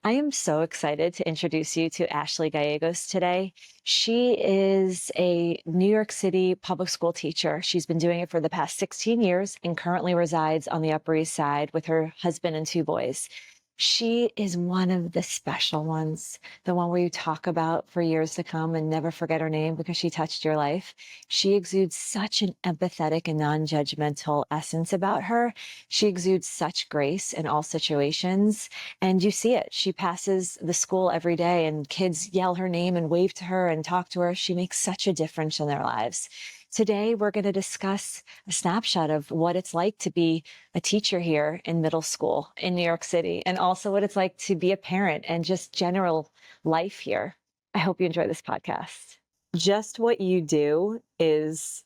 I am so excited to introduce you to Ashley Gallegos today. She is a New York City public school teacher. She's been doing it for the past 16 years and currently resides on the Upper East Side with her husband and two boys. She is one of the special ones, the one where you talk about for years to come and never forget her name because she touched your life. She exudes such an empathetic and non-judgmental essence about her. She exudes such grace in all situations. And you see it. She passes the school every day and kids yell her name and wave to her and talk to her. She makes such a difference in their lives. Today, we're going to discuss a snapshot of what it's like to be a teacher here in middle school in New York City, and also what it's like to be a parent and just general life here. I hope you enjoy this podcast. Just what you do is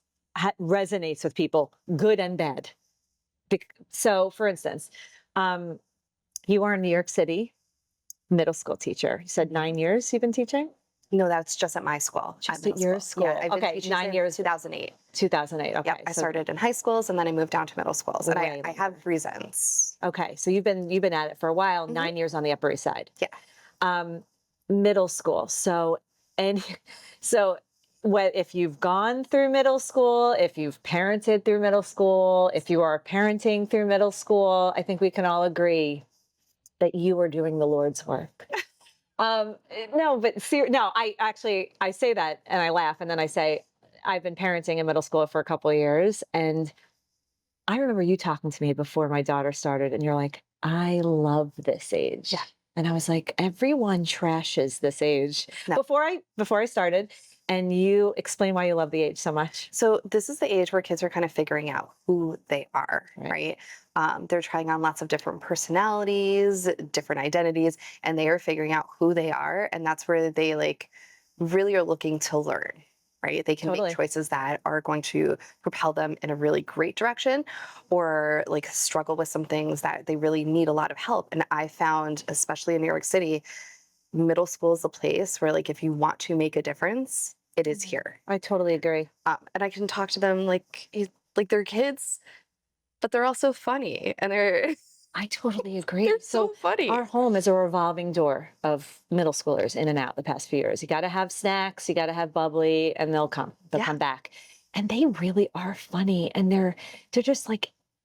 resonates with people, good and bad. So, for instance, you are a New York City middle school teacher. You said 9 years you've been teaching? No, that's just at my school. Just at your school. Yeah, I've been Okay, teaching 9 years. since 2008. 2008. Okay. Yep, I started in high schools and then I moved down to middle schools. And I have reasons. Okay, so you've been at it for a while. 9 years on the Upper East Side. Yeah. Middle school. And so what if you've gone through middle school, if you've parented through middle school, if you are parenting through middle school, I think we can all agree that you are doing the Lord's work. No, but no, I say that and I laugh and then I say, I've been parenting in middle school for a couple of years. And I remember you talking to me before my daughter started and you're like, I love this age. Yeah. And I was like, everyone trashes this age. No. Before I started, and you explain why you love the age so much. So this is the age where kids are kind of figuring out who they are, right? They're trying on lots of different personalities, different identities, and they are figuring out who they are. And that's where they really are looking to learn, right? They can make choices that are going to propel them in a really great direction or struggle with some things that they really need a lot of help. And I found, especially in New York City, middle school is a place where if you want to make a difference, it is here. I totally agree. And I can talk to them like they're kids, but they're also funny and I totally agree. they're so funny. Our home is a revolving door of middle schoolers in and out the past few years. You got to have snacks, you got to have bubbly, and they'll come back. And they really are funny. And they're just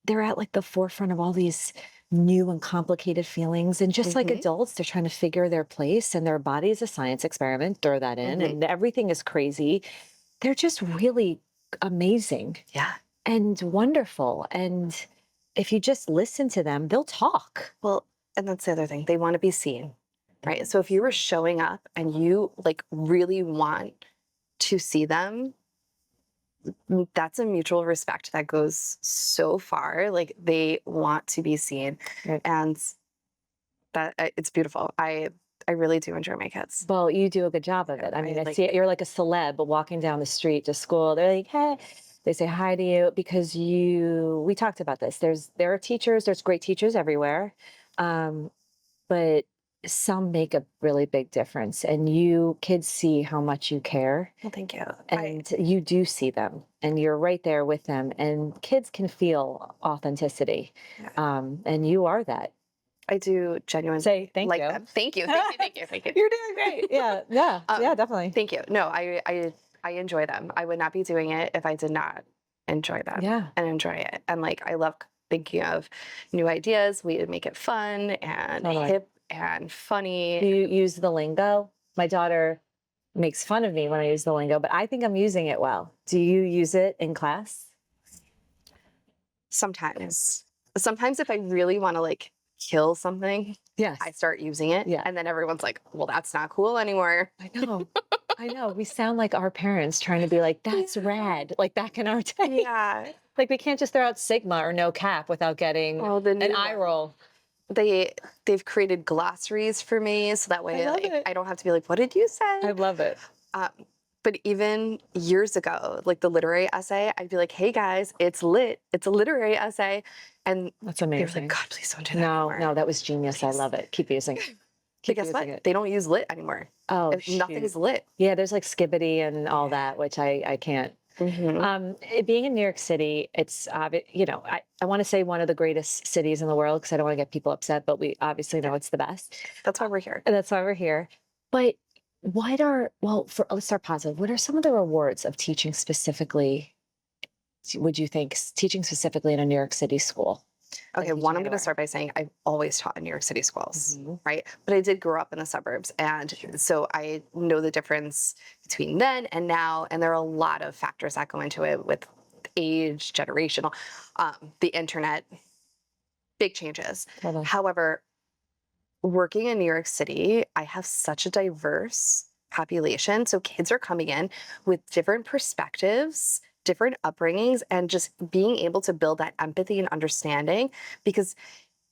they're at the forefront of all these new and complicated feelings. And just like adults, they're trying to figure their place, and their body is a science experiment, throw that in, and everything is crazy. They're just really amazing. Yeah. And wonderful. And if you just listen to them, they'll talk. Well, and that's the other thing. They want to be seen, right? So if you were showing up and you really want to see them, that's a mutual respect that goes so far. They want to be seen, and that it's beautiful. I really do enjoy my kids. Well, you do a good job of it. I mean, I see it. You're like a celeb walking down the street to school. They're like, hey, they say hi to you because we talked about this. There are teachers, there's great teachers everywhere. But some make a really big difference, and kids see how much you care. Well, thank you. And you do see them, and you're right there with them, and kids can feel authenticity. Yeah. And you are that. I do genuinely say thank you. Them. Thank you. Thank you. You're doing great. Yeah. Yeah, definitely. Thank you. No, I enjoy them. I would not be doing it if I did not enjoy them. Yeah. And enjoy it. And I love thinking of new ideas, way to make it fun and hip and funny. Do you use the lingo? My daughter makes fun of me when I use the lingo, but I think I'm using it well. Do you use it in class? Sometimes. Sometimes if I really want to kill something, yes, I start using it. Yeah. And then everyone's like, well, that's not cool anymore. I know. I know. We sound like our parents trying to be like, that's rad, like back in our day. Yeah. We can't just throw out Sigma or no cap without getting an eye roll. They've created glossaries for me, so that way I don't have to be like, what did you say? I love it. But even years ago, the literary essay, I'd be like, hey guys, it's lit. It's a literary essay. And that's amazing. They were like, God, please don't do that anymore. No, that was genius. Please. I love it. Keep using it. But guess what? They don't use lit anymore. Oh, nothing's lit. Yeah, there's Skibbity and all that, which I can't. Hmm. Being in New York City, it's I want to say one of the greatest cities in the world because I don't want to get people upset, but we obviously know Yeah, it's the best. that's why we're here. And that's why we're here. But let's start positive. What are some of the rewards of teaching specifically? Would you think teaching specifically in a New York City school than Okay, one, teaching I'm going to anywhere? start by saying I've always taught in New York City schools, Hmm. right? But I did grow up in the suburbs. And Sure. so I know the difference between then and now. And there are a lot of factors that go into it with age, generational, the internet, big changes. Totally. However, working in New York City, I have such a diverse population. So kids are coming in with different perspectives, different upbringings, and just being able to build that empathy and understanding. Because,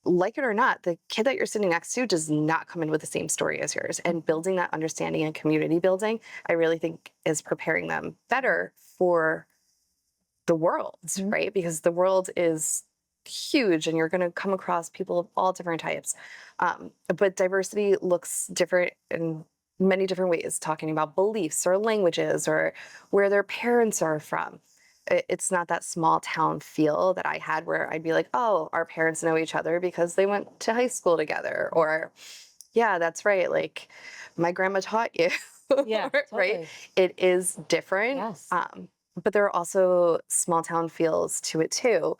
like it or not, the kid that you're sitting next to does not come in with the same story as yours. And Mhm. building that understanding and community building, I really think is preparing them better for the world, Mhm. right? Because the world is huge and you're going to come across people of all different types. But diversity looks different in many different ways, talking about beliefs or languages or where their parents are from. It's not that small town feel that I had where I'd be like, oh, our parents know each other because they went to high school together. Or, yeah, that's right. Like my grandma taught you, Yeah, right? totally. It is different. Yes. But there are also small town feels to it too,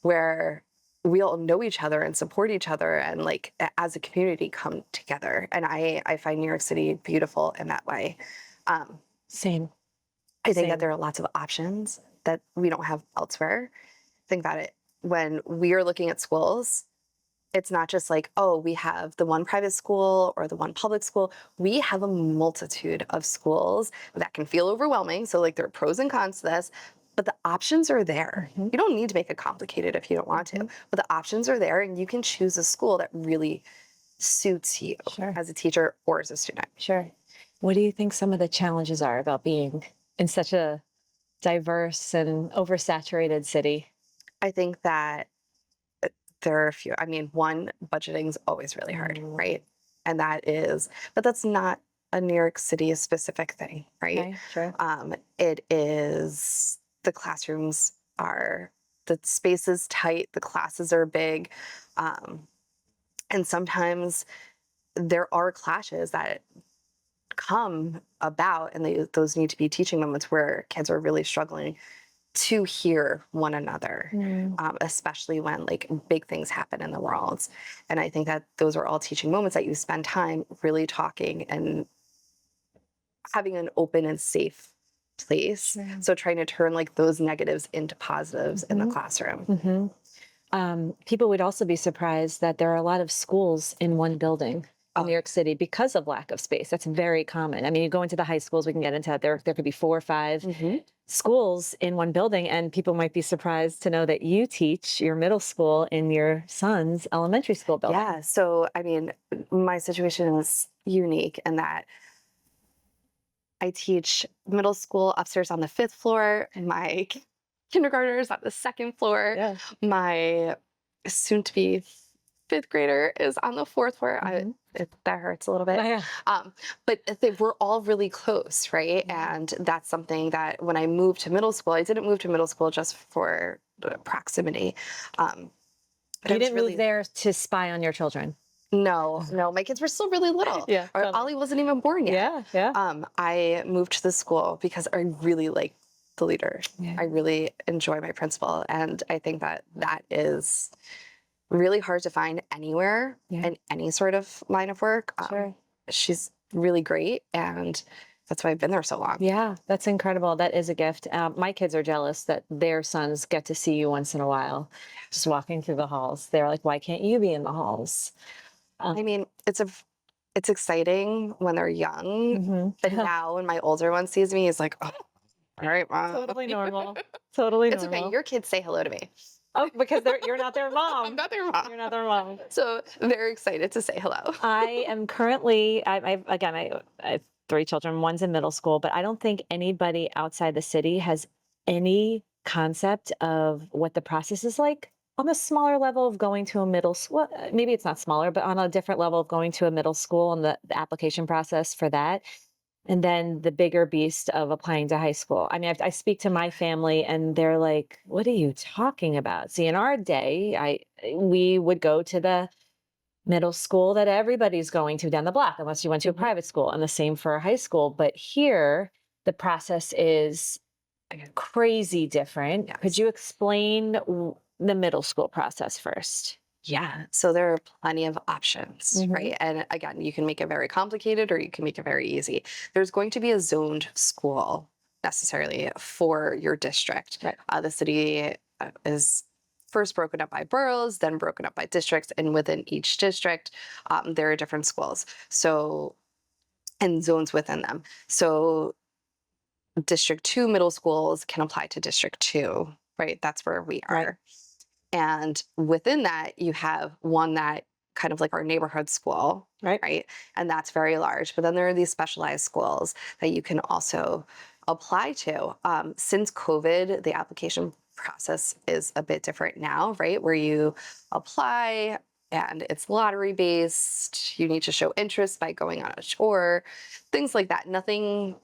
where we all know each other and support each other and like as a community come together. And I find New York City beautiful in that way. Um, Same. I think that Same. there are lots of options that we don't have elsewhere. Think about it. When we are looking at schools, it's not just like, oh, we have the one private school or the one public school. We have a multitude of schools that can feel overwhelming. So, like, there are pros and cons to this, but the options are there. Hmm. You don't need to make it complicated if you don't want to, Hmm. but the options are there, and you can choose a school that really suits you Sure. as a teacher or as a student. Sure. What do you think some of the challenges are about being in such a diverse and oversaturated city? I think that there are a few. I mean, one, budgeting is always really hard, Mm, right? And that is, but that's not a New York City specific thing, right? okay, sure. It is the classrooms are, the space is tight, the classes are big. Um, and sometimes there are clashes that come about, and those need to be teaching moments where kids are really struggling to hear one another, Mm, especially when like big things happen in the world. And I think that those are all teaching moments that you spend time really talking and having an open and safe place. sure. So trying to turn like those negatives into positives in the Hmm. classroom. Hmm. People would also be surprised that there are a lot of schools in one building in Oh, New York City because of lack of space. That's very common. I mean, you go into the high schools, we can get into that. There could be four or five hmm, schools in one building, and people might be surprised to know that you teach your middle school in your son's elementary school building. yeah. So, I mean, my situation is unique in that I teach middle school upstairs on the fifth floor. My kindergartners on the second floor. Yeah. My soon to be fifth grader is on the fourth floor. Hmm. That hurts a little bit. Yeah. But we're all really close, right? Yeah. And that's something that when I moved to middle school, I didn't move to middle school just for the proximity. Um, but I You was didn't move really, there to spy on your children. no, no, my kids were still really little. Yeah, Or totally. Ollie wasn't even born yet. Yeah, yeah, I moved to the school because I really like the leader. yeah. I really enjoy my principal. And I think that that is really hard to find anywhere Yeah, in any sort of line of work. sure. She's really great. And that's why I've been there so long. Yeah, that's incredible. That is a gift. My kids are jealous that their sons get to see you once in a while, just walking through the halls. They're like, "Why can't you be in the halls?" I Um, mean, it's exciting when they're young, mhm. but now when my older one sees me, he's like, oh, all right, mom. Totally normal. Totally It's okay. normal. Your kids say hello to me. Oh, because you're not their I'm mom. not their mom. You're not their mom. So very excited to say hello. I am currently, I have three children. One's in middle school, but I don't think anybody outside the city has any concept of what the process is like on a smaller level of going to a middle school. Maybe it's not smaller, but on a different level of going to a middle school and the application process for that. And then the bigger beast of applying to high school. I mean, I speak to my family and they're like, "What are you talking about?" See, in our day, we would go to the middle school that everybody's going to down the block, unless you went to a Mhm. private school, and the same for high school. But here, the process is crazy different. Could Yes. you explain the middle school process first? Yeah. So there are plenty of options, Hmm. right? And again, you can make it very complicated or you can make it very easy. There's going to be a zoned school necessarily for your district. Right. The city is first broken up by boroughs, then broken up by districts. And within each district, there are different schools. So, and zones within them. So, District 2 middle schools can apply to District 2, right? That's where we Right. are. And within that, you have one that kind of like our neighborhood school, Right. right? And that's very large. But then there are these specialized schools that you can also apply to. Since COVID, the application process is a bit different now, right? Where you apply and it's lottery based. You need to show interest by going on a tour, things like that. Nothing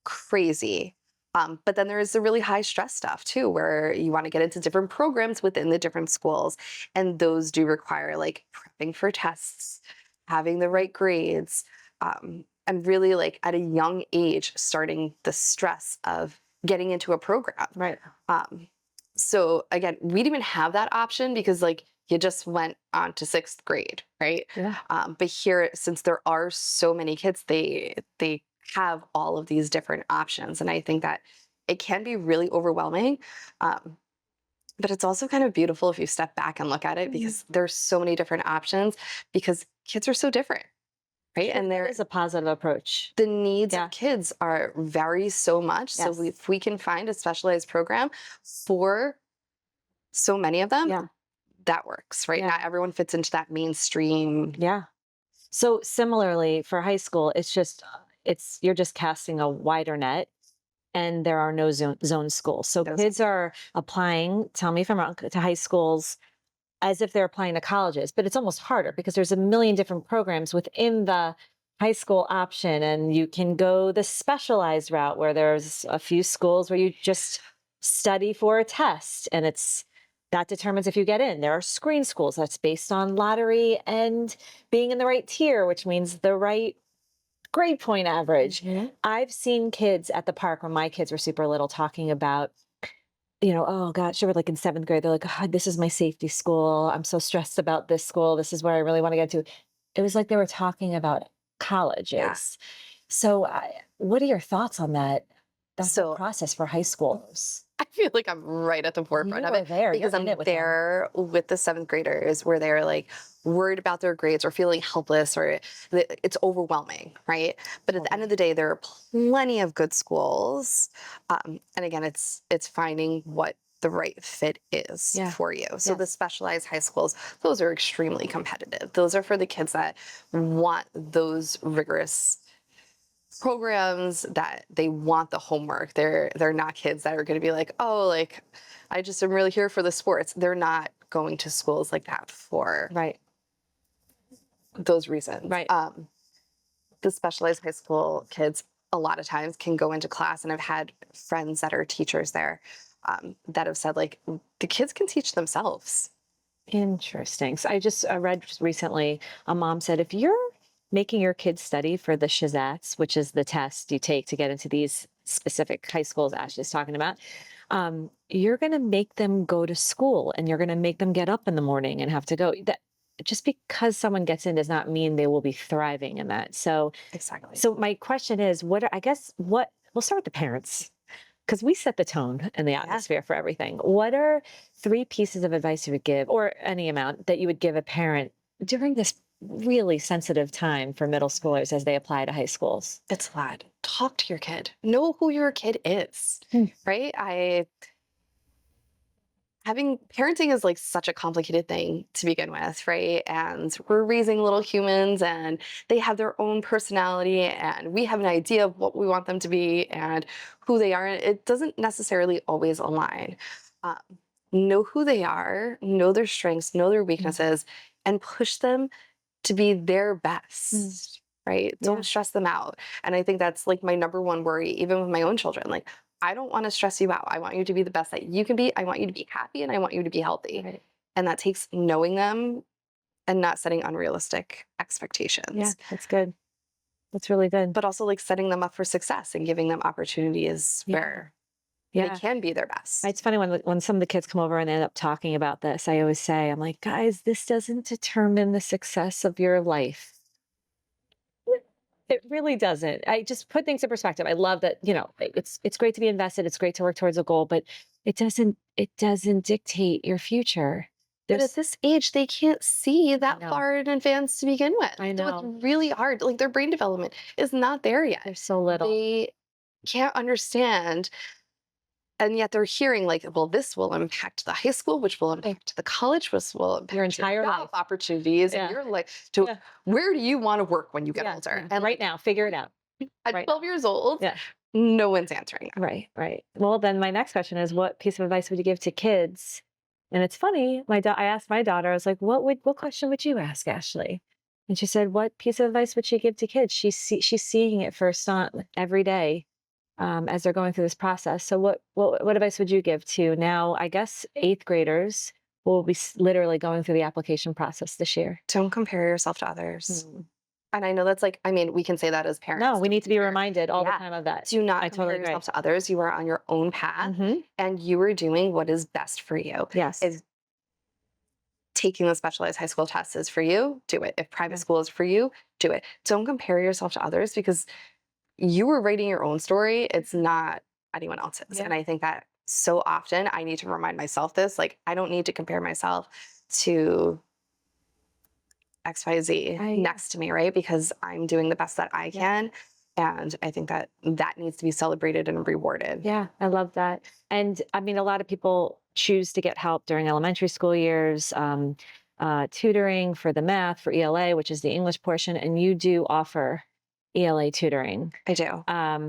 crazy. But then there is the really high stress stuff too, where you want to get into different programs within the different schools. And those do require like prepping for tests, having the right grades, and really like at a young age, starting the stress of getting into a program. Right. Um, so again, we didn't even have that option because like you just went on to sixth grade, right? Yeah. But here, since there are so many kids, they have all of these different options, and I think that it can be really overwhelming. Um, but it's also kind of beautiful if you step back and look at it Mhm. because there's so many different options because kids are so different, right? Sure, And that they're is a positive approach. the needs of Yeah. kids are vary so much. So Yes. if we can find a specialized program for so many of them, Yeah. that works, right? Yeah. Not everyone fits into that mainstream. Yeah. So similarly for high school, it's just it's you're just casting a wider net and there are no zone schools. So Those. kids are applying, tell me if I'm wrong, to high schools as if they're applying to colleges, but it's almost harder because there's a million different programs within the high school option and you can go the specialized route where there's a few schools where you just study for a test and it's that determines if you get in. There are screen schools that's based on lottery and being in the right tier, which means the right grade point average. Mhm. I've seen kids at the park when my kids were super little talking about, oh gosh, they were like in seventh grade. They're like, "Oh, this is my safety school. I'm so stressed about this school. This is where I really want to get to." It was like they were talking about Yeah. colleges. So, what are your thoughts on that whole So process for high schoolers? I feel like I'm right at the forefront You of are it there. You're because in I'm it with them. there with the seventh graders where they're like worried about their grades or feeling helpless or it's overwhelming, right? But at the end of Totally. the day, there are plenty of good schools, and again, it's finding what the right fit is Yeah. for you. So the Yes. specialized high schools, those are extremely competitive. Those are for the kids that want those rigorous programs that they want the homework. They're not kids that are going to be like, "Oh, like I just am really here for the sports." They're not going to schools like that for Right. those reasons. Right. The specialized high school kids a lot of times can go into class, and I've had friends that are teachers there that have said like the kids can teach themselves. Interesting. So I read just recently a mom said if you're making your kids study for the Shazats, which is the test you take to get into these specific high schools Ashley's talking about, you're going to make them go to school and you're going to make them get up in the morning and have to go. That just because someone gets in does not mean they will be thriving in that. So, Exactly. so my question is, what? We'll start with the parents because we set the tone and the Yeah. atmosphere for everything. What are three pieces of advice you would give, or any amount that you would give a parent during this really sensitive time for middle schoolers as they apply to high schools? It's a lot. Talk to your kid. Know who your kid is, Hmm. right? I having parenting is like such a complicated thing to begin with, right? And we're raising little humans and they have their own personality and we have an idea of what we want them to be and who they are. It doesn't necessarily always align. Um, know who they are, know their strengths, know their Mm. weaknesses, and push them to be their Mm. best. right? Yeah. Don't stress them out. And I think that's like my number one worry, even with my own children. Like, I don't want to stress you out. I want you to be the best that you can be. I want you to be happy and I want you to be healthy. Right. And that takes knowing them and not setting unrealistic Yeah. expectations, That's good. That's really good. but also like setting them up for success and giving them opportunities Yeah. where they Yeah. can be their best. It's funny when some of the kids come over and end up talking about this, I always say, I'm like, guys, this doesn't determine the success of your life. It really doesn't. I just put things in perspective. I love that, it's great to be invested, it's great to work towards a goal, but it doesn't dictate your future. But at There's this age, they can't see I that know. far in advance to begin with. I So it's know. really hard. Like their brain development is not there yet. There's so little. They can't understand. And yet they're hearing like, well, this will impact the high school, which will impact the college, which will Your impact your entire job life. opportunities and Yeah. your life. To Yeah. where do you want to work when you get Yeah. older? Yeah. And Right like now, figure it out. at Right now. 12 years old, Yeah. no one's answering that. Right, right. Well, then my next question is, what piece of advice would you give to kids? And it's funny, I asked my daughter, I was like, what question would you ask, Ashley? And she said, what piece of advice would she give to kids? She's seeing it first on every day, as they're going through this process. So what advice would you give to now, I guess, eighth graders who will be literally going through the application process this year? Don't compare yourself to others. Hmm. And I know that's like, I mean, we can say that as No, parents. we Don't need to be compare. reminded all the Yeah. time of that. Do not I compare totally agree. yourself to others. You are on your own path Hmm. and you are doing what is best for you. Yes. If taking the specialized high school test is for you, do it. If private Yeah. school is for you, do it. Don't compare yourself to others because you are writing your own story. It's not anyone else's. Yeah. And I think that so often I need to remind myself this, like, I don't need to compare myself to XYZ I next to me, right? Because I'm doing the best that I Yeah. can. And I think that that needs to be celebrated and rewarded. Yeah, I love that. And I mean, a lot of people choose to get help during elementary school years, tutoring for the math, for ELA, which is the English portion. And you do offer ELA tutoring I do.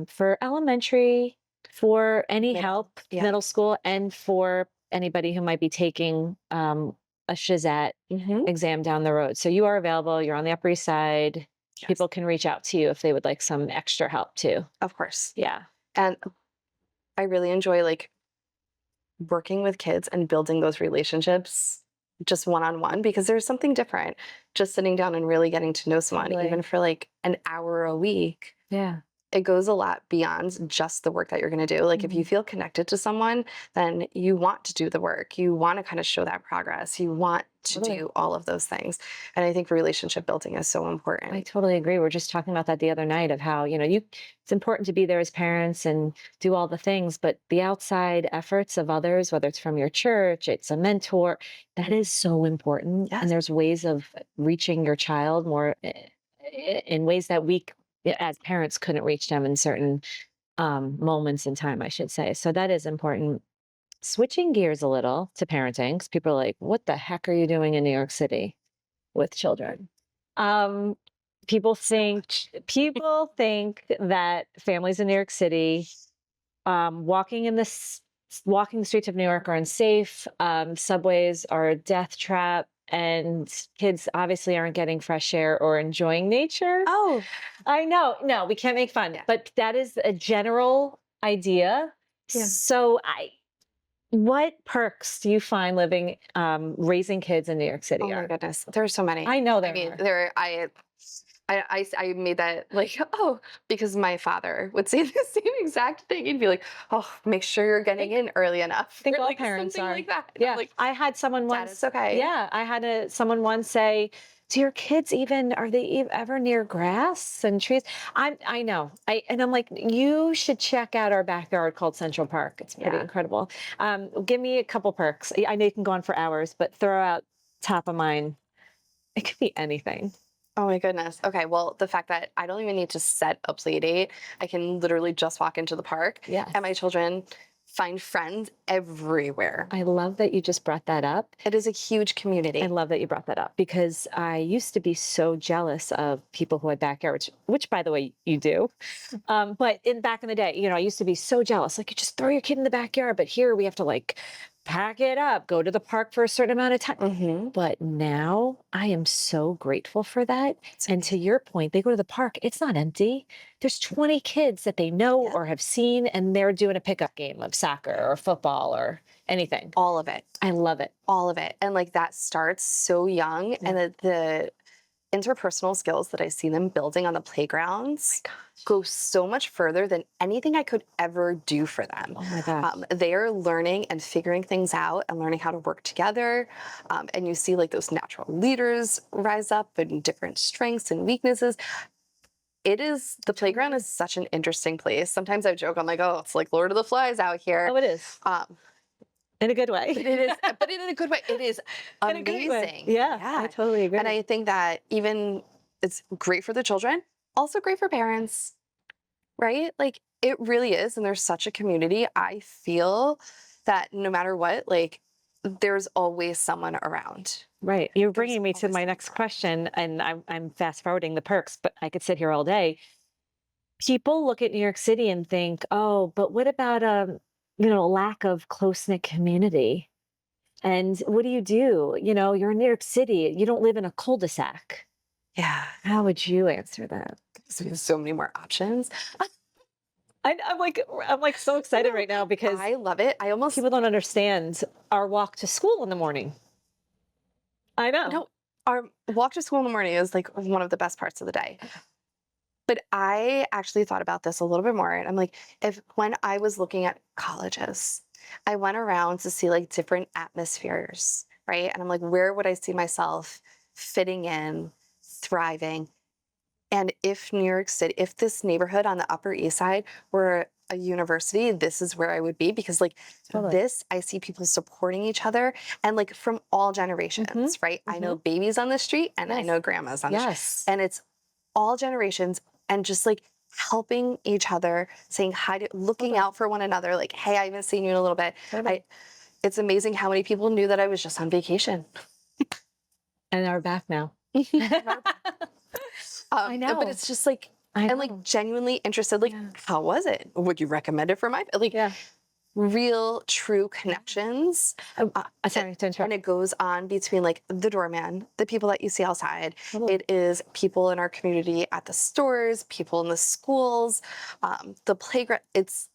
for elementary, for any Middle. help, Yeah. middle school, and for anybody who might be taking a Shizette Hmm. exam down the road. So you are available. You're on the Upper East Side. Yes. People can reach out to you if they would like some extra help too. Of course. Yeah. And I really enjoy like working with kids and building those relationships just one on one because there's something different just sitting down and really getting to know someone, Totally. even for like an hour a week. Yeah. It goes a lot beyond just the work that you're going to do. Like if you Mhm. feel connected to someone, then you want to do the work. You want to kind of show that progress. You want to Totally. do all of those things. And I think relationship building is so I important. totally agree. We're just talking about that the other night of how, it's important to be there as parents and do all the things, but the outside efforts of others, whether it's from your church, it's a mentor, that is so important. Yes. And there's ways of reaching your child more in ways that as parents couldn't reach them in certain moments in time, I should say. So that is important. Switching gears a little to parenting, because people are like, what the heck are you doing in New York City with children? Um, people think that families in New York City, walking the streets of New York are unsafe. Subways are a death trap, and kids obviously aren't getting fresh air or enjoying nature. Oh, I know. No, we can't make fun, Yeah. but that is a general idea. Yeah. So what perks do you find living, raising kids in New York City oh my are? goodness. There's so many. I know I there mean, are. I made that like, oh, because my father would say the same exact thing. He'd be like, oh, make sure you're getting in early enough. I think Or all like parents something are. like that. And I'm Yeah, like, I had someone Dad, once. it's okay. Yeah, I had someone once say, "Do your kids even are they ever near grass and trees?" I know. I'm like, you should check out our backyard called Central Park. It's pretty Yeah. incredible. Give me a couple perks. I know you can go on for hours, but throw out top of mind. It could be anything. Oh my goodness. Okay. Well, the fact that I don't even need to set a play date, I can literally just walk into the park Yes. and my children find friends everywhere. I love that you just brought that up. It is a huge community. I love that you brought that up because I used to be so jealous of people who had backyards, which by the way, you do. But back in the day, I used to be so jealous. Like, you just throw your kid in the backyard, but here we have to like pack it up, go to the park for a certain amount of time. Hmm. But now I am so grateful for that. It's And to amazing. your point, they go to the park, it's not empty. There's 20 kids that they know Yeah. or have seen, and they're doing a pickup game of soccer or football or anything. All of it. I love it. All of it. And like that starts so young. Yeah. And the interpersonal skills that I see them building on the playgrounds Gosh. go so much further than anything I could ever do for them. Oh my gosh. They are learning and figuring things out and learning how to work together. And you see like those natural leaders rise up and different strengths and weaknesses. The playground is such an interesting place. Sometimes I joke, I'm like, oh, it's like Lord of the Flies out here. Oh, it is. Um, In a good way. but it is, but in a good way. It is In a great way. amazing. Yeah, I Yeah. totally agree. And I think that even it's great for the children, also great for parents, right? Like it really is. And there's such a community. I feel that no matter what, like there's always someone around. Right. You're There's bringing me to always my someone next around. question, and I'm fast forwarding the perks, but I could sit here all day. People look at New York City and think, "Oh, but what about lack of close-knit community?" And what do you do? You're in New York City. You don't live in a cul-de-sac. Yeah. How would you answer that? So we have so many more options. I'm like so excited right now because I love it. I almost people don't understand our walk to school in the morning. I know. no, our walk to school in the morning is like one of the best parts of the day. But I actually thought about this a little bit more. And I'm like, if when I was looking at colleges, I went around to see like different atmospheres, right? And I'm like, where would I see myself fitting in, thriving? And if New York City, if this neighborhood on the Upper East Side were a university, this is where I would be because, like, Totally. this, I see people supporting each other and, like, from all generations, right? I know babies on the street and I Yes. know grandmas on the street. Yes. And it's all generations and just like helping each other, saying hi to, looking Totally. out for one another, like, hey, I haven't seen you in a little bit. Totally. It's amazing how many people knew that I was just on vacation. And are back now. I know. But it's just like, I and know. like genuinely interested, like, Yeah. how was it? Would you recommend it for my, like, Yeah. real, true connections? Sorry to And interrupt. it goes on between like the doorman, the people that you see outside. Totally. It is people in our community at the stores, people in the schools, the playground. It's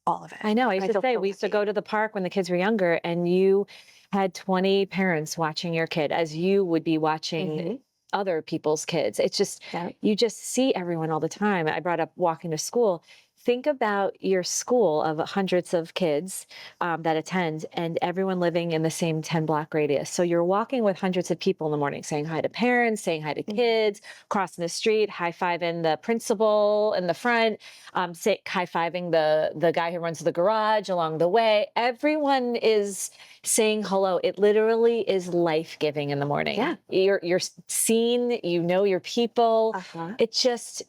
all of it. I know. I And used to feel say so we used to lucky. go to the park when the kids were younger, and you had 20 parents watching your kid as you would be watching Mhm. other people's kids. It's just, Yeah. you just see everyone all the time. I brought up walking to school. Think about your school of hundreds of kids that attend, and everyone living in the same 10-block radius. So you're walking with hundreds of people in the morning, saying hi to parents, saying hi to kids, crossing the street, high-fiving the principal in the front, high-fiving the guy who runs the garage along the way. Everyone is saying hello. It literally is life-giving in the morning. Yeah. You're seen, you know your people. Uh-huh. It's just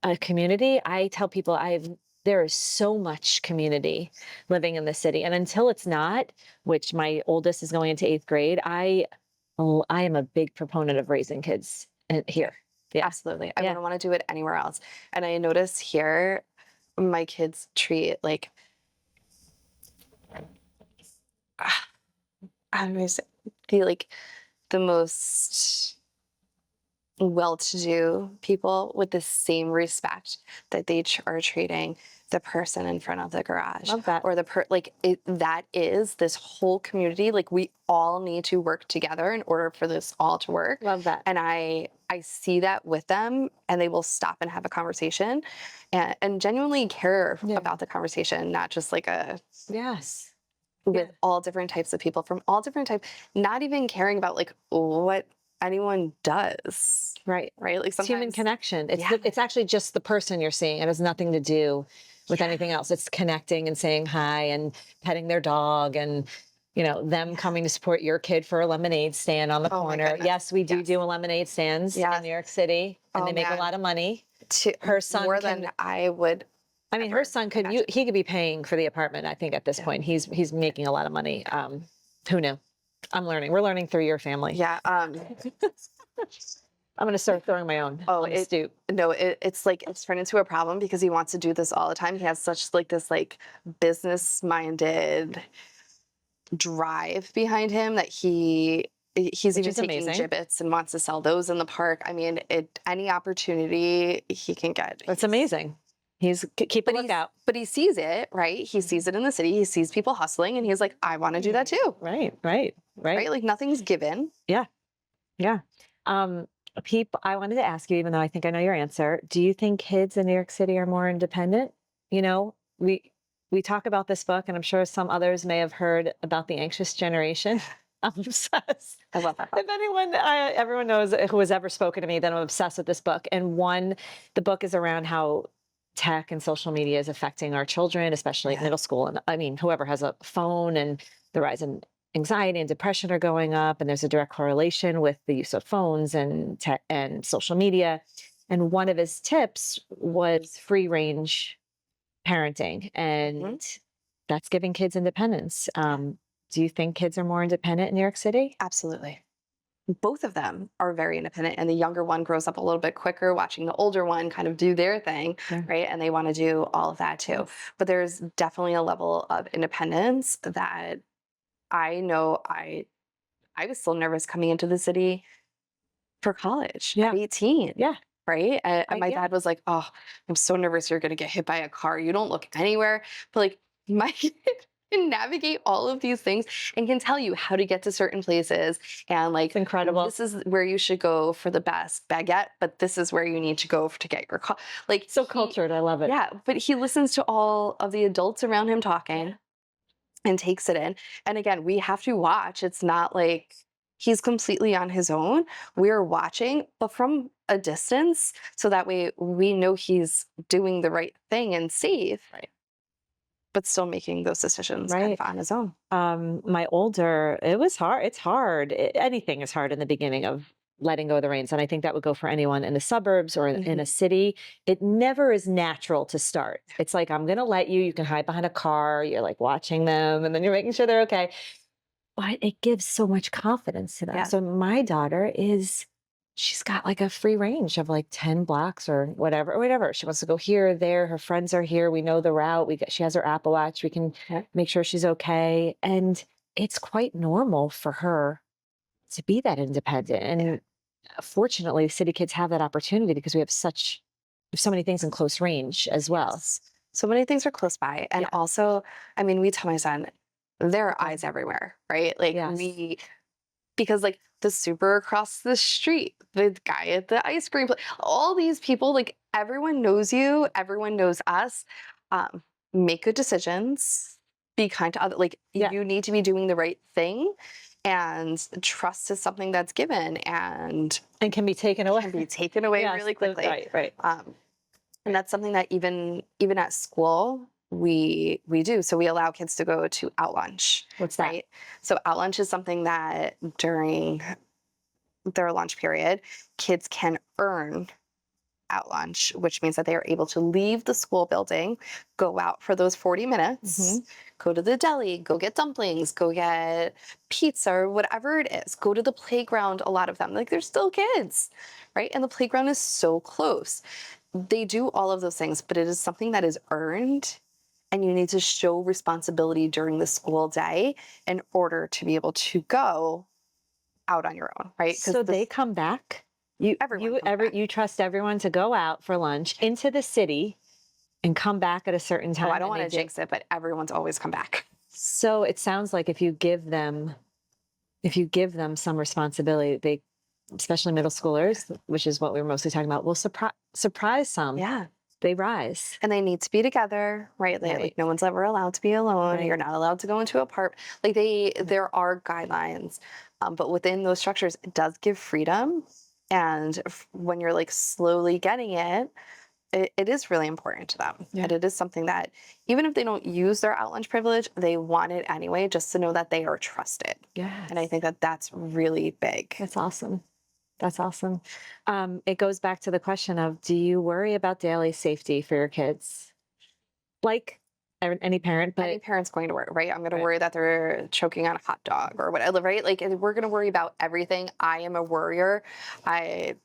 a community. I tell people there is so much community living in the city. And until it's not, which my oldest is going into 8th grade, I am a big proponent of raising kids here. Yeah. Absolutely. I Yeah. wouldn't want to do it anywhere else. And I notice here, my kids treat like, I always feel like the most well-to-do people with the same respect that they are treating the person in front of the garage. Love that. Or that is this whole community. Like we all need to work together in order for this all to work. Love that. And I see that with them, and they will stop and have a conversation and genuinely care Yeah. about the conversation, not just like Yes. with Yeah. all different types of people from all different types, not even caring about like what anyone does. Right. Right? Like It's human sometimes connection. Yeah. It's actually just the person you're seeing. It has nothing to do with anything else. It's connecting and saying hi and petting their dog and them coming to support your kid for a lemonade stand on the Oh my corner. goodness. Yes, we do Yes. do a lemonade stands in Yes. New York City, and Oh, they make a man. lot of money. to Her son more can. than I would I mean, her ever son could. imagine. He could be paying for the apartment. I think at this Yeah. point, he's making a lot of money. Who knew? I'm learning. We're learning through your family. Yeah. I'm going to start throwing my own Oh, on the stoop. No, it's like it's turned into a problem because he wants to do this all the time. He has such like this like business minded drive behind him that he's Which even is taking amazing. gibbets and wants to sell those in the park. I mean, any opportunity he can get. That's amazing. Keep a But he's lookout. but he sees it, right? He sees it in the city. He sees people hustling, and he's like, I want to do that too, Right, right, right. right? Like nothing's given. Yeah, yeah. Um, I wanted to ask you, even though I think I know your answer, do you think kids in New York City are more independent? You know, we talk about this book, and I'm sure some others may have heard about the anxious generation. I'm obsessed. I love that If book. anyone, everyone knows who has ever spoken to me, then I'm obsessed with this book. And the book is around how tech and social media is affecting our children, especially at Yeah. middle school. And I mean, whoever has a phone, and the rise in anxiety and depression are going up. And there's a direct correlation with the use of phones and tech and social media. And one of his tips was free range parenting. Mhm. And that's giving kids independence. Do you think kids are more independent in New York City? Absolutely. Both of them are very independent, and the younger one grows up a little bit quicker watching the older one kind of do their thing, Yeah. right? And they want to do all of that too. But there's definitely a level of independence that I know I was still nervous coming into the city for college at Yeah. 18, Yeah. right? And my Yeah. dad was like, "Oh, I'm so nervous you're going to get hit by a car. You don't look anywhere." But like my kid can navigate all of these things and can tell you how to get to certain places, and It's like incredible. this is where you should go for the best baguette, but this is where you need to go to get your car. Like So cultured. I love it. yeah, but he listens to all of the adults around him talking and takes it in. And again, we have to watch. It's not like he's completely on his own. We're watching, but from a distance, so that way we know he's doing the right thing and safe, Right. but still making those decisions kind Right. of on his own. My older, it was hard. It's hard. Anything is hard in the beginning of letting go of the reins. And I think that would go for anyone in the suburbs or in a Mhm. city. It never is natural to start. It's like, I'm going to let you can hide behind a car. You're like watching them, and then you're making sure they're okay. But it gives so much confidence to them. Yeah. So my daughter she's got like a free range of like 10 blocks or whatever, or whatever. She wants to go here or there. Her friends are here. We know the route. She has her Apple Watch. We can Yeah. make sure she's okay. And it's quite normal for her to be that independent. Yeah. And fortunately, city kids have that opportunity because we have so many things in close range as well. Yes. So many things are close by. And Yeah. also, I mean, we tell my son, there are Okay. eyes everywhere, right? Like Yes. because like the super across the street, the guy at the ice cream place, all these people, like everyone knows you, everyone knows us. Um, make good decisions, be kind to other, like Yeah. you need to be doing the right thing, and trust is something that's given and And can be taken away. can be taken away Yes. really quickly. Right. Right. Um, and that's something that even at school we do. So we allow kids to go to out lunch, What's that? right? So out lunch is something that during their lunch period, kids can earn at lunch, which means that they are able to leave the school building, go out for those 40 minutes, Mhm. go to the deli, go get dumplings, go get pizza or whatever it is, go to the playground. A lot of them, like they're still kids, right? And the playground is so close. They do all of those things, but it is something that is earned. And you need to show responsibility during the school day in order to be able to go out on your own, right? Because So they come back. everyone comes back. You trust everyone to go out for lunch into the city and come back at a certain Oh, time, I don't and want they to do. jinx it, but everyone's always come back. So it sounds like if you give them some responsibility, they, especially middle schoolers, which is what we were mostly talking about, will surprise some. Yeah. They rise. And they need to be together, right? Like, Right. no one's ever allowed to be alone. Right. You're not allowed to go into a park. Like there are guidelines, but within those structures, it does give freedom. And when you're like slowly getting it is really important to them. Yeah. And it is something that even if they don't use their out lunch privilege, they want it anyway, just to know that they are trusted. Yes. And I think that that's really big. That's awesome. That's awesome. It goes back to the question of, do you worry about daily safety for your kids? Like any parent, Any but parent's going to worry, right? I'm going to right. worry that they're choking on a hot dog or whatever, right? Like we're going to worry about everything. I am a worrier. I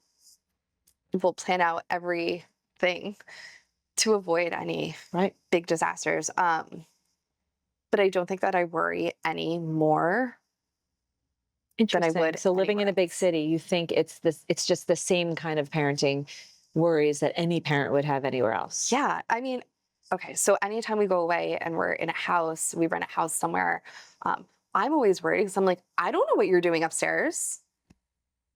will plan out everything to avoid any Right. big disasters. But but I don't think that I worry any more than I Interesting. would So living in anywhere a big else. city, you think it's just the same kind of parenting worries that any parent would have anywhere else. Yeah, I mean, okay, so anytime we go away and we're in a house, we rent a house somewhere, um, I'm always worried because I'm like, I don't know what you're doing upstairs.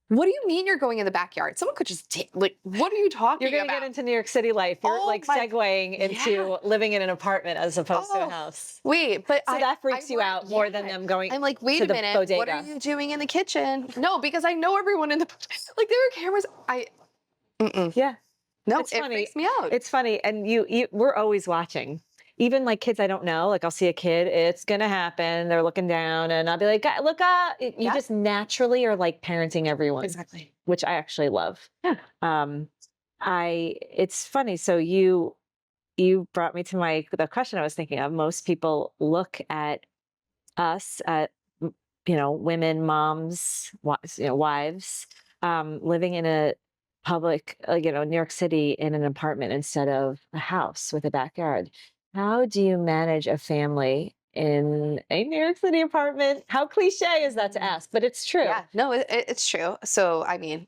What do you mean you're going in the backyard? Someone could just take, like, what are you You're talking going to get about? into New York City life. You're Oh like my, segueing yeah. into living in an apartment as opposed to a Oh, house. wait, but So that I freaks you worry, out more than yeah. them going I'm like, wait to a the minute, what are bodega. you doing in the kitchen? No, because I know everyone in the, like, there are cameras. Mm-mm. Yeah. No, It's it funny. freaks me out. It's funny. And we're always watching. Even like kids I don't know, like I'll see a kid, it's gonna happen. They're looking down, and I'll be like, Look up. You Yeah, just naturally are like parenting everyone, exactly. which I actually love. Yeah. Um, it's funny. So you brought me to the question I was thinking of. Most people look at us, women, moms, wives, living in a public, New York City in an apartment instead of a house with a backyard. How do you manage a family in a New York City apartment? How cliche is that to ask? But it's true. Yeah, no, it's true. So, I mean,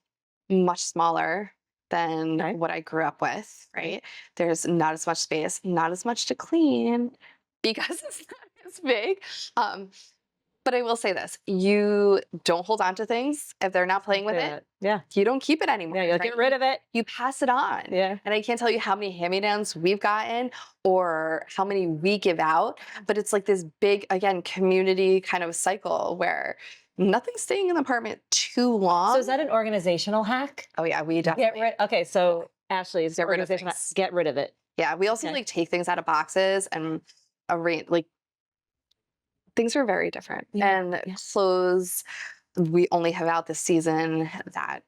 much smaller than Okay. what I grew up with, Right. right? There's not as much space, not as much to clean because it's not as big. Um, but I will say this, you don't hold on to things if they're not playing Don't with do it. it. Yeah. You don't keep it anymore, Yeah. You'll right? get rid of it. You pass it on. Yeah. And I can't tell you how many hand-me-downs we've gotten or how many we give out, but it's like this big, again, community kind of cycle where nothing's staying in the apartment too So is long. that an organizational hack? Oh yeah, we Get definitely rid. Okay. So Ashley's get rid of organizational. things. Get rid of it. Yeah, we also Okay. like take things out of boxes and arrange, like, things are very different. Yeah. And Yeah. clothes, we only have out the season that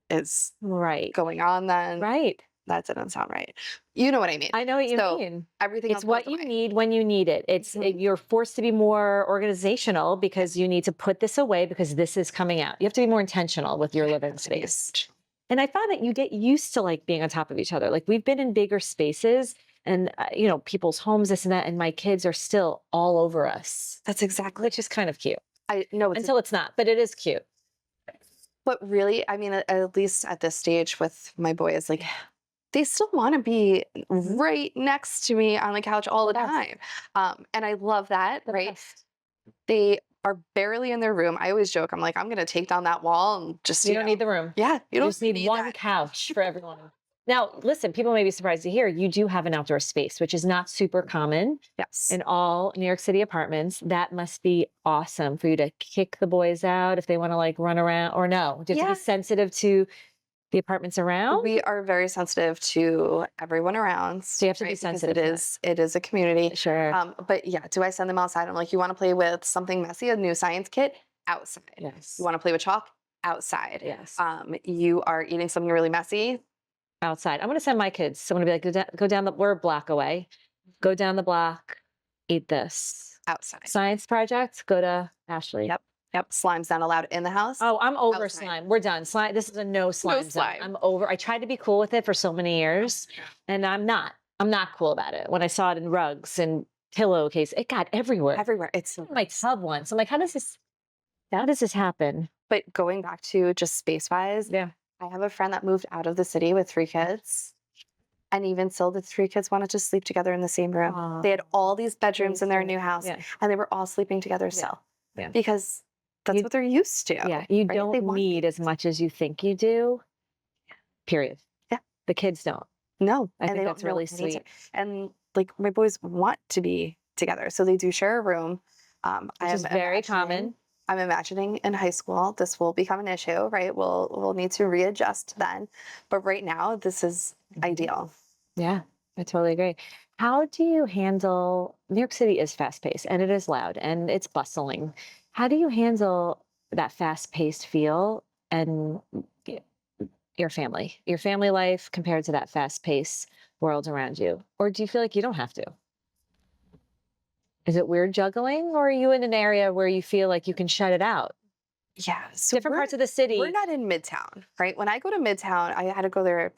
is Right. going on then. Right. That didn't sound right. You know what I mean. I know what you So mean. everything It's else goes what you away. need when you need it. Mhm. You're forced to be more organizational because you need to put this away because this is coming out. You have to be more intentional with your living That's space. huge. And I found that you get used to like being on top of each other. Like we've been in bigger spaces and people's homes, this and that, and my kids are still all over us, That's exactly. which is kind of cute I know it's until it's not, but it is cute. but really, I mean, at least at this stage with my boys, like they still want to be Mhm. right next to me on the couch all the Yes. time. And I love that, The right? best. They are barely in their room. I always joke, I'm like, I'm gonna take down that wall and just, You don't need the room. yeah, you You don't just need one that. couch for everyone. Now, listen, people may be surprised to hear you do have an outdoor space, which is not super common Yes. in all New York City apartments. That must be awesome for you to kick the boys out if they want to like run around or no. Do you have to Yeah. be sensitive to the apartments around? We are very sensitive to everyone around. So you have to be Right? Because sensitive to that. it is a community. Sure. But yeah, do I send them outside? I'm like, you want to play with something messy, a new science kit? Outside. Yes. You want to play with chalk? Outside. Yes. You are eating something really messy? Outside. I'm going to send my kids. I'm going to be like, go down we're a block away. Go down the block, eat this. Outside. Science project, go to Ashley. Yep. Yep. Slime's not allowed in the house. Oh, I'm over Outside. slime. We're done. Slime. This is a no slime zone. slime. I'm over. I tried to be cool with it for so many years, and I'm not. I'm not cool about it. When I saw it in rugs and pillowcase, it got everywhere. Everywhere. It's In my tub once. I'm like, how does this happen? But going back to just space wise, Yeah. I have a friend that moved out of the city with 3 kids. And even still, the 3 kids wanted to sleep together in the same room. They had all these bedrooms in their new house, Yeah. and they were all sleeping together still. Yeah. Because that's You- what they're used to. Yeah. You right? They don't want need as much as you think you do. Period. Yeah. The kids don't. No, I and think they that's don't know really any sweet. And like my boys want to be together, so they do share a room. Which is very common. I'm imagining in high school this will become an issue, right? We'll need to readjust then, but right now this is ideal. Yeah, I totally agree. How do you handle New York City is fast paced and it is loud and it's bustling. How do you handle that fast paced feel and y- your family life compared to that fast paced world around you? Or do you feel like you don't have to? Is it weird juggling or are you in an area where you feel like you can shut it out? Yeah, so Different we're parts of the city. we're not in Midtown, right? When I go to Midtown, I had to go there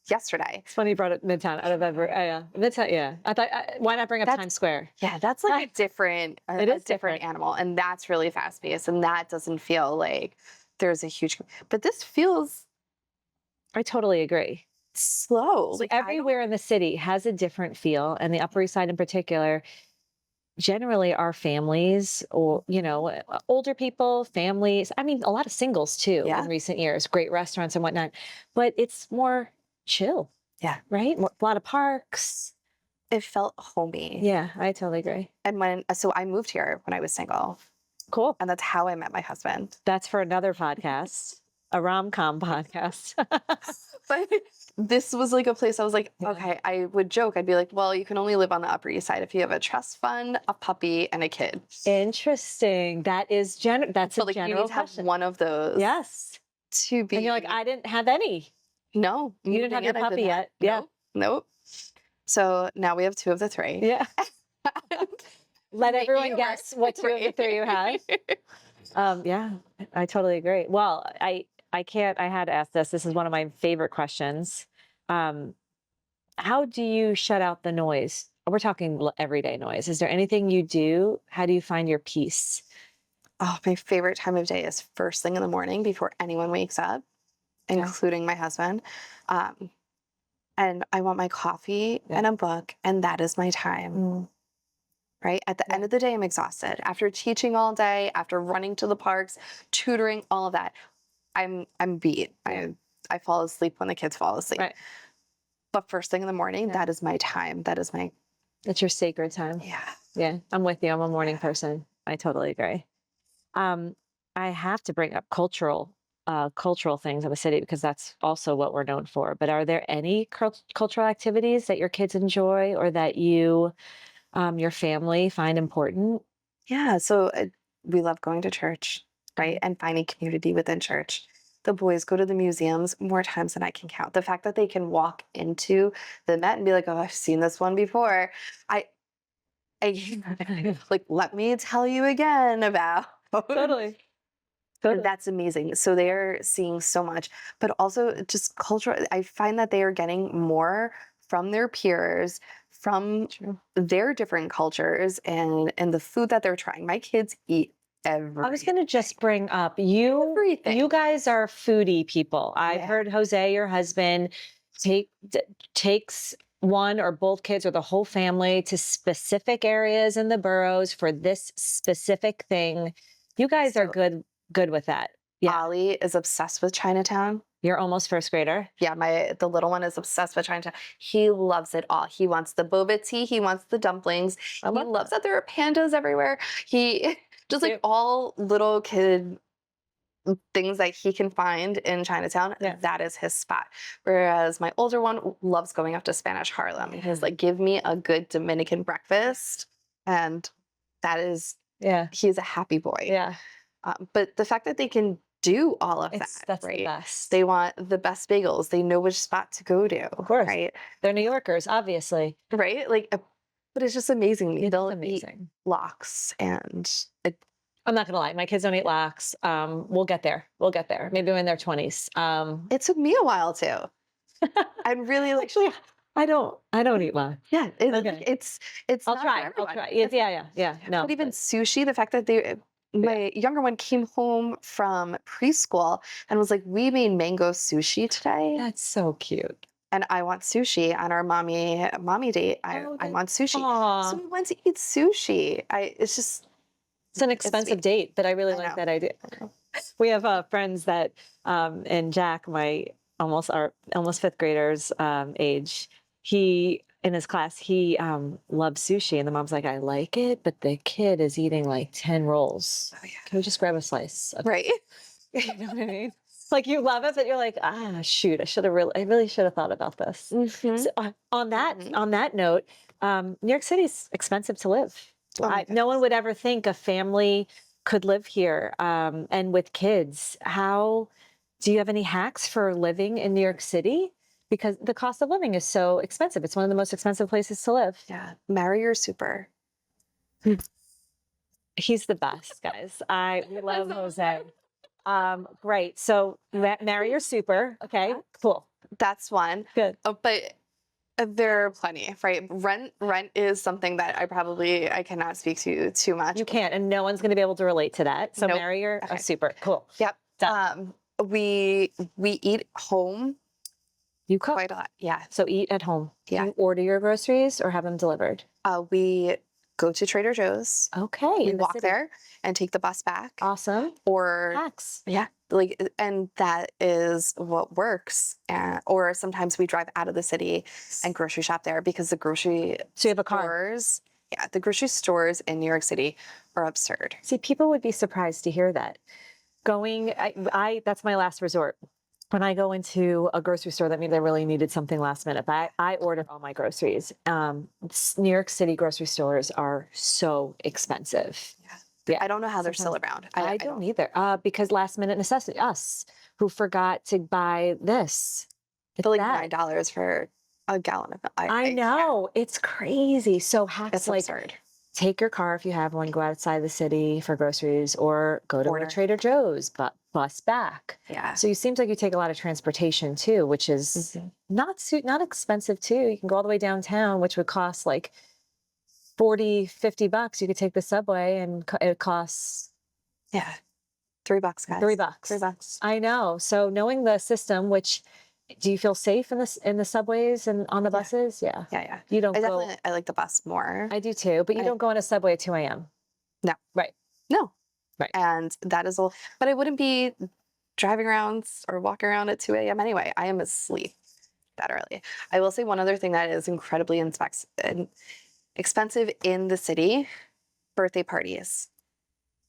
yesterday. It's funny you brought up Midtown out of ever. Yeah, Midtown. Yeah, I thought why not bring up That's Times Square? Yeah, that's like a different It a is different different. animal, and that's really fast paced, and that doesn't feel like there's a huge. But this feels I totally agree. slow. So Like I don't. everywhere in the city has a different feel, and the Upper East Side in particular. Generally, our families, or older people, families. I mean, a lot of singles too in Yeah, recent years. Great restaurants and whatnot, but it's more chill, yeah. right? A lot of parks. It felt homey. Yeah, I totally agree. And so I moved here when I was single, Cool. and that's how I met my husband. That's for another podcast, a rom-com podcast. But this was like a place I was like, Yeah. okay, I would joke. I'd be like, well, you can only live on the Upper East Side if you have a trust fund, a puppy, and a kid. Interesting. That's a But like you general need to have question. one of those Yes. to And you're like, be. I didn't have any. No, You didn't have moving your in, I puppy didn't have. yet. Yeah. Nope, nope. So now we have two of the three. Yeah. Let Making everyone it guess work. what two of the Right. three you have. Yeah, I totally agree. Well, I can't. I had to ask this. This is one of my favorite questions. Um, how do you shut out the noise? We're talking everyday noise. Is there anything you do? How do you find your peace? Oh, my favorite time of day is first thing in the morning before anyone wakes up, Okay. including my husband. Um, and I want my coffee Yeah. and a book, and that is my time. Mm, Right at the yeah. end of the day, I'm exhausted after teaching all day, after running to the parks, tutoring, all of that. I'm beat. Yeah. I fall asleep when the kids fall asleep. Right. But first thing in the morning, Yeah. that is my time. That is my It's your sacred time. yeah. Yeah, I'm with you. I'm a morning Yeah. person. I totally agree. Um, I have to bring up cultural things in the city because that's also what we're known for. But are there any cultural activities that your kids enjoy or that your family find important? Yeah, so we love going to church, right? Okay. And finding community within church. The boys go to the museums more times than I can count. The fact that they can walk into the Met and be like, "Oh, I've seen this one before." I like, let me tell you again about. Totally. Totally. That's amazing. So they're seeing so much, but also just cultural. I find that they are getting more from their peers, from True. their different cultures, and the food that they're trying. My kids eat I was going to just bring up you. everything. You guys are foodie people. I've Yeah. heard Jose, your husband, takes one or both kids or the whole family to specific areas in the boroughs for this specific thing. You guys are So good with that. Yeah, Ollie is obsessed with Chinatown. you're almost first grader. Yeah, the little one is obsessed with Chinatown. He loves it all. He wants the boba tea. He wants the dumplings. I He love loves that. that there are pandas everywhere. He just like Cute. all little kid things that he can find in Chinatown, Yeah. that is his spot. Whereas my older one loves going up to Spanish Harlem. He's like, give me a good Dominican breakfast. And that is, Yeah, he's a happy boy. yeah. But the fact that they can do all of That's that, the right? best. They want the best bagels. They know which spot to go to, Of course, right? they're New Yorkers, obviously. Right? Like, but it's just amazing. It's They'll eat amazing. lox, and I'm not gonna lie, my kids don't eat lox. We'll get there. We'll get there. Maybe in their 20s. it took me a while too. And really, like, Actually, I don't eat lox. yeah, Okay. it's I'll not for try. I'll everyone. try. Yeah. No, But even but sushi, the fact that my younger one came home from preschool and was like, "We made mango sushi today, that's so cute. and I want sushi on our mommy date. Oh, I want sushi." So aw. we went to eat sushi. It's just It's an it's expensive sweet. date, but I really I like know. that idea. I know. We have friends that, and Jack, my almost fifth grader's age, he in his class he loves sushi, and the mom's like, I like it, but the kid is eating like 10 rolls. Oh yeah. Can we just grab a slice? Right. You know what I mean? It's like you love it, but you're like, shoot, I really should have thought about this. Mhm. So, on Mhm. that note, New York City's expensive to live. Oh my No one goodness. would ever think a family could live here. And with kids, how do you have any hacks for living in New York City? Because the cost of living is so expensive. It's one of the most expensive places to live. Yeah. Marry your super. He's the best, guys. I love Jose. Great. So marry your super. Okay, cool. That's one. Good. But there are plenty, right? Rent is something that I cannot speak to too much. You can't, and no one's going to be able to relate to that. So Nope. marry your Okay. super cool. Yep. Done. We eat home You cook, quite a lot. Yeah. so eat at home. Do Yeah. you order your groceries or have them delivered? We go to Trader Joe's. Okay, We in the walk city. there and take the bus back. Awesome. Or Hacks. yeah, like and that is what works. Or sometimes we drive out of the city and grocery shop there because the grocery So you have a car. stores, yeah, the grocery stores in New York City are absurd. See, people would be surprised to hear that. That's my last resort. When I go into a grocery store, that means I really needed something last minute. But I ordered all my groceries. New York City grocery stores are so expensive. Yeah. Yeah. I don't know how they're still Sometimes around. I don't either. Because last minute necessity, us who forgot to buy this. It's feel like that. $9 for a gallon of milk. I can't. know. It's crazy. So hacks It's like absurd. take your car if you have one, go outside the city for groceries, or go to a Order. Trader Joe's, but bus back. Yeah. So it seems like you take a lot of transportation too, which is not expensive too. You can go all the way downtown, which would cost like 40, 50 bucks. You could take the subway and it costs Yeah. $3, guys. $3. $3. I know. So knowing the system, which do you feel safe in the subways and on the buses? Yeah. Yeah. You don't go. I like the bus more. I do too, but you don't go on a subway at 2 a.m. No. Right. No. Right. And that is all. But I wouldn't be driving around or walking around at 2 a.m. anyway. I am asleep that early. I will say one other thing that is incredibly expensive in the city: birthday parties.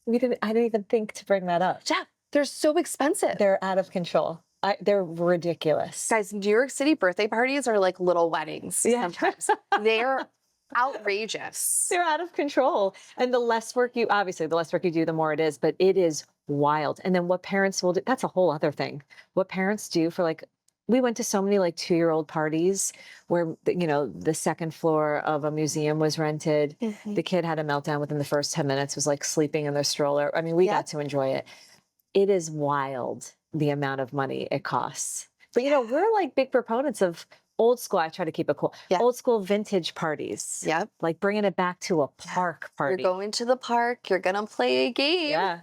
I didn't even think to bring that up. Yeah, they're so expensive. They're out of control. They're ridiculous. Guys, New York City birthday parties are like little weddings sometimes. They're outrageous. They're out of control. And the less work you do, the more it is, but it is wild. And then what parents will do, that's a whole other thing. What parents do for like, we went to so many like 2-year-old parties where, the second floor of a museum was rented. The kid had a meltdown within the first 10 minutes, was like sleeping in their stroller. I mean, we got to enjoy it. It is wild the amount of money it costs. But, we're like big proponents of old school. I try to keep it cool. Yeah. Old school vintage parties. Yep. Like bringing it back to a park party. You're going to the park. You're going to play a game. Yeah.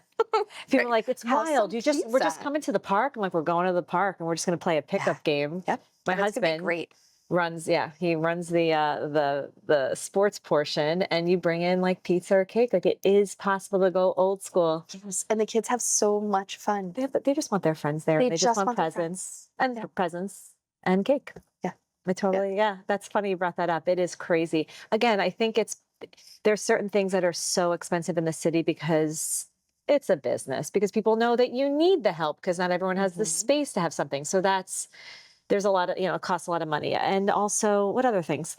People are like, it's Have wild. some We're just pizza. coming to the park. I'm like, we're going to the park and we're just going to play a pickup game. Yep. My And it's gonna be husband great. he runs the sports portion, and you bring in like pizza or cake. Like it is possible to go old school. Yes. And the kids have so much fun. They just want their friends there. They They just just want want their presents friends. and presents and cake. Yeah. That's funny you brought that up. It is crazy. Again, I think there's certain things that are so expensive in the city because it's a business, because people know that you need the help because not everyone has the space to have something. So there's a lot of, it costs a lot of money. And also what other things?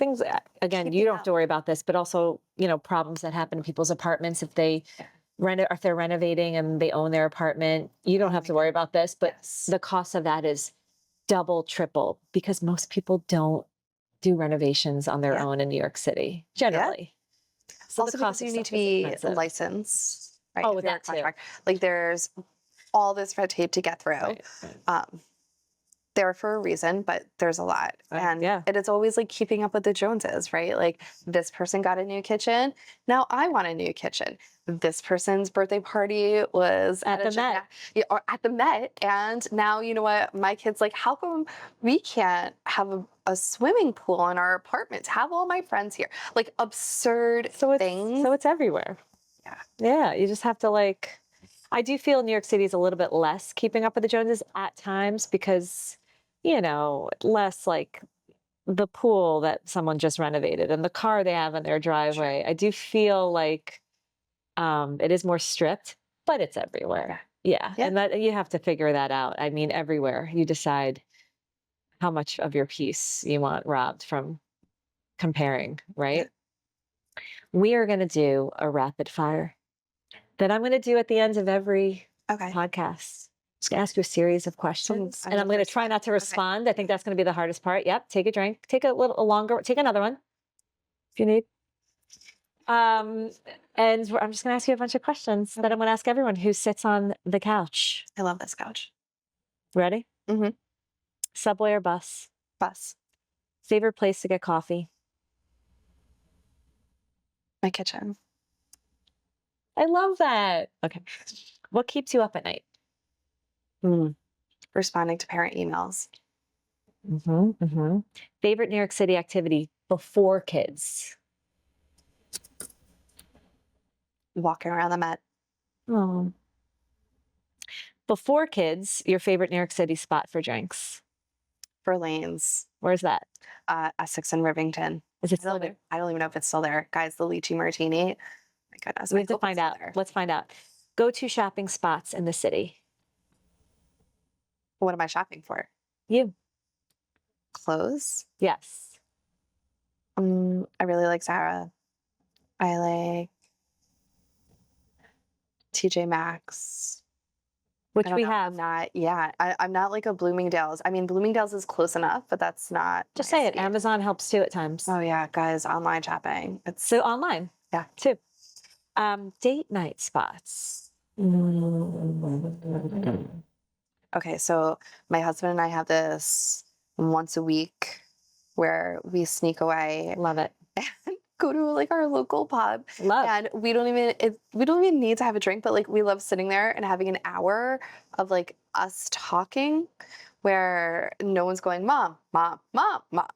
Again, you don't have to worry about this, but also, problems that happen in people's apartments if they if they're renovating and they own their apartment, you don't have to worry about this, but the cost of that is double, triple, because most people don't do renovations on their own in New York City, generally. So Also, because you need to be licensed, right? Oh, if with you're a that too. contractor. Like there's all this red tape to get through. Right. There for a reason, but there's a lot. And yeah. it is always like keeping up with the Joneses, right? Like this person got a new kitchen. Now I want a new kitchen. This person's birthday party was At the Met. Or at the Met. And now, you know what? My kid's like, how come we can't have a swimming pool in our apartment? Have all my friends here. Like absurd things. So it's everywhere. Yeah. Yeah. You just have to I do feel New York City is a little bit less keeping up with the Joneses at times because, less like the pool that someone just renovated and the car they have in their driveway. Sure. I do feel like it is more strict, but it's everywhere. Yeah. And that you have to figure that out. I mean, everywhere you decide how much of your peace you want robbed from comparing, right? Yeah. We are going to do a rapid fire that I'm going to do at the end of every podcast. I'm just going to ask you a series of questions, and I'm going to try not to respond. Okay. I think that's going to be the hardest part. Yep. Take a drink. Take a longer. Take another one if you need. And I'm just going to ask you a bunch of questions that I'm going to ask everyone who sits on the couch. I love this couch. Ready? Mm-hmm. Subway or bus? Bus. Favorite place to get coffee? My kitchen. I love that. Okay. What keeps you up at night? Responding to parent emails. Favorite New York City activity before kids? Walking around the Met. Oh. Before kids, your favorite New York City spot for drinks? Verlaine's. Where's that? Essex and Rivington. Is it still there? I don't even know if it's still there. Guys, the lychee martini. My goodness. We I have to hope it's find still out. there. Let's find out. Go-to shopping spots in the city. What am I shopping for? You. Clothes. Yes. I really like Zara. I like TJ Maxx. Which I don't we know. have. I'm not like a Bloomingdale's. I mean, Bloomingdale's is close enough, but that's not. Just my say it. speed. Amazon helps too at times. Oh yeah, guys, online shopping. It's So online. Yeah. Too. Date night spots. okay. So my husband and I have this once a week where we sneak away Love it. and go to like our local pub. Love. And we don't even need to have a drink, but like we love sitting there and having an hour of like us talking where no one's going, mom, mom, mom, mom,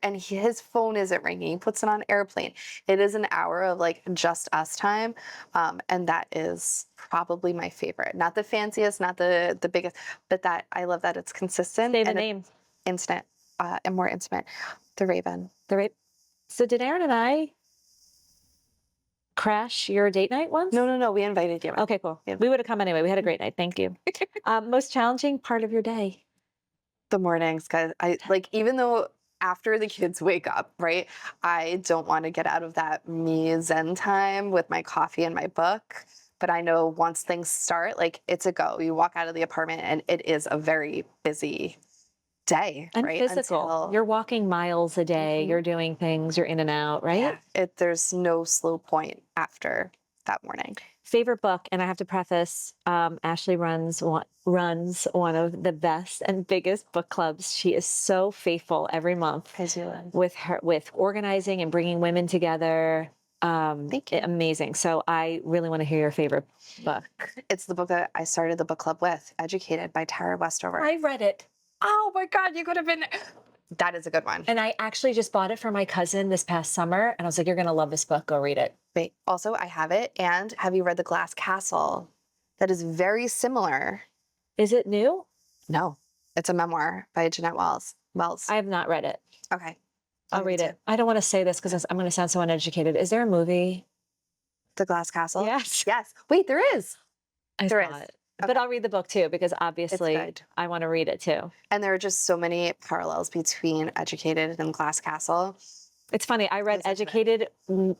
and his phone isn't ringing. He puts it on airplane. It is an hour of like just us time. And that is probably my favorite. Not the fanciest, not the biggest, but that I love that it's consistent. Say the and name. Instant and more intimate. The Raven. So did Aaron and I crash your date night once? No. We invited you. Okay, cool. Yeah. We would have come anyway. We had a great night. Thank you. Most challenging part of your day? The mornings, because I like, even though after the kids wake up, right, I don't want to get out of that me zen time with my coffee and my book. But I know once things start, like it's a go. You walk out of the apartment and it is a very busy day, And right? physical. You're walking miles a day. You're doing things. You're in and out, right? Yeah, there's no slow point after that morning. Favorite book, and I have to preface, Ashley runs one of the best and biggest book clubs. She is so faithful every month with organizing and bringing women together. Thank you. Amazing. So I really want to hear your favorite book. It's the book that I started the book club with, Educated by Tara Westover. I read it. Oh my God, you could have been. That is a good one. And I actually just bought it for my cousin this past summer. And I was like, you're going to love this book. Go read it. Wait, also, I have it. And have you read The Glass Castle? That is very similar. Is it new? No, it's a memoir by Jeanette Wells. I have not read it. Okay. I'll read it. I don't want to say this because I'm going to sound so uneducated. Is there a movie? The Glass Castle? Yes. Yes. Wait, there is. There is. Okay. But I'll read the book too, because obviously good. I want to read it too. And there are just so many parallels between Educated and Glass Castle. It's funny. I read Educated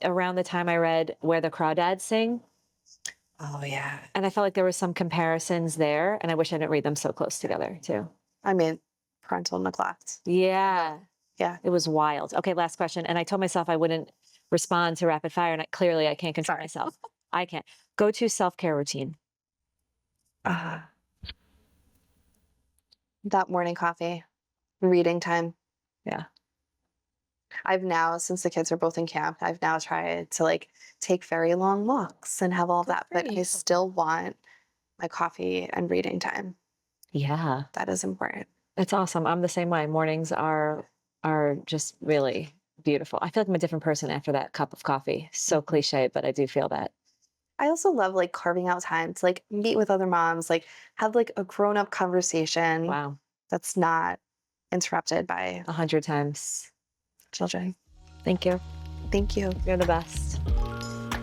around the time I read Where the Crawdads Sing. Oh, yeah. And I felt like there were some comparisons there. And I wish I didn't read them so close together too. I mean, parental neglect. Yeah. Yeah. It was wild. Okay, last question. And I told myself I wouldn't respond to rapid fire. And clearly I can't control myself. I can't. Go-to self-care routine. That morning coffee, reading time. Yeah. I've now, since the kids are both in camp, I've now tried to like take very long walks and have all that, but I still want my coffee and reading time. Yeah. That is important. It's awesome. I'm the same way. Mornings are just really beautiful. I feel like I'm a different person after that cup of coffee. So cliche, but I do feel that. I also love like carving out time to like meet with other moms, like have like a grown-up conversation. Wow. That's not interrupted by 100 times. Children. Thank you. Thank you. You're the best.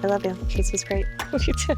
I love you. This was great. You too.